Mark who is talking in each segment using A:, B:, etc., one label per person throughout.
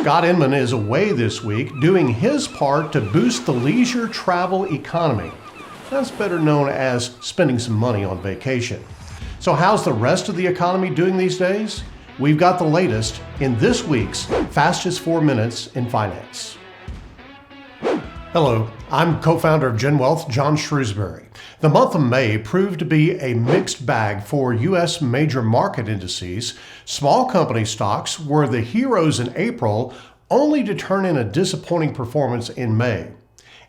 A: Scott Inman is away this week doing his part to boost the leisure travel economy. That's better known as spending some money on vacation. So how's the rest of the economy doing these days? We've got the latest in this week's Fastest 4 Minutes in Finance. Hello, I'm co-founder of Gen Wealth, John Shrewsbury. The month of May proved to be a mixed bag for U.S. major market indices. Small company stocks were the heroes in April, only to turn in a disappointing performance in May.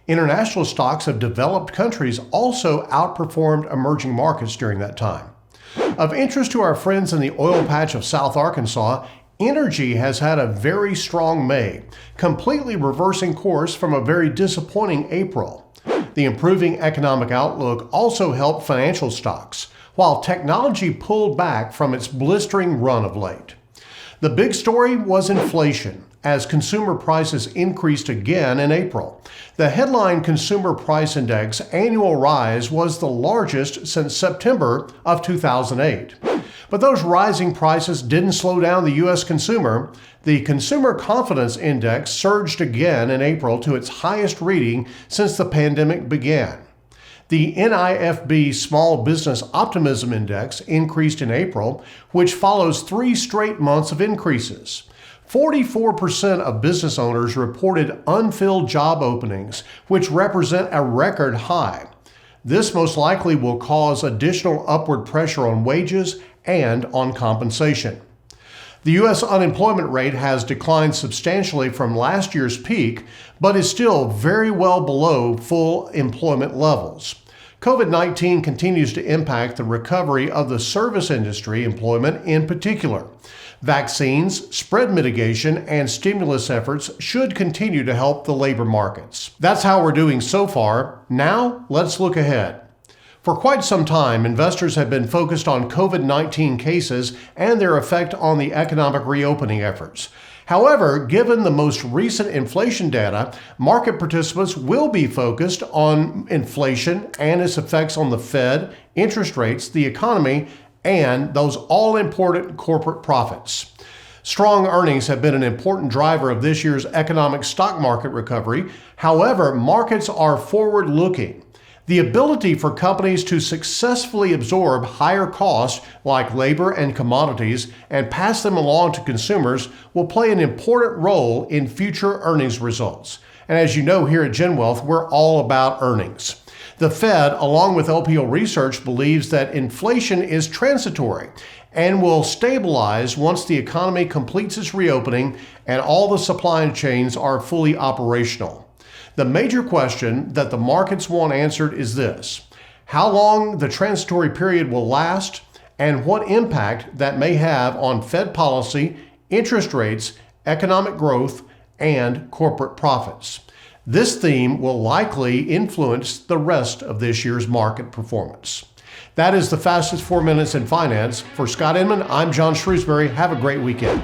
A: International stocks of developed countries also outperformed emerging markets during that time. Of interest to our friends in the oil patch of South Arkansas, energy has had a very strong May, completely reversing course from a very disappointing April. The improving economic outlook also helped financial stocks, while technology pulled back from its blistering run of late. The big story was inflation, as consumer prices increased again in April. The headline Consumer Price Index annual rise was the largest since September of 2008. But those rising prices didn't slow down the U.S. consumer. The Consumer Confidence Index surged again in April to its highest reading since the pandemic began. The NIFB Small Business Optimism Index increased in April, which follows 3 straight months of increases. 44% of business owners reported unfilled job openings, which represent a record high. This most likely will cause additional upward pressure on wages and on compensation. The U.S. unemployment rate has declined substantially from last year's peak, but is still very well below full employment levels. COVID-19 continues to impact the recovery of the service industry employment in particular. Vaccines, spread mitigation, and stimulus efforts should continue to help the labor markets. That's how we're doing so far. Now, let's look ahead. For quite some time, investors have been focused on COVID-19 cases and their effect on the economic reopening efforts. However, given the most recent inflation data, market participants will be focused on inflation and its effects on the Fed, interest rates, the economy, and those all-important corporate profits. Strong earnings have been an important driver of this year's economic stock market recovery. However, markets are forward-looking. The ability for companies to successfully absorb higher costs like labor and commodities and pass them along to consumers will play an important role in future earnings results. And as you know, here at Gen Wealth, we're all about earnings. The Fed, along with LPO Research, believes that inflation is transitory and will stabilize once the economy completes its reopening and all the supply chains are fully operational. The major question that the markets want answered is this: how long the transitory period will last and what impact that may have on Fed policy, interest rates, economic growth, and corporate profits. This theme will likely influence the rest of this year's market performance. That is the Fastest 4 Minutes in Finance. For Scott Inman, I'm John Shrewsbury. Have a great weekend.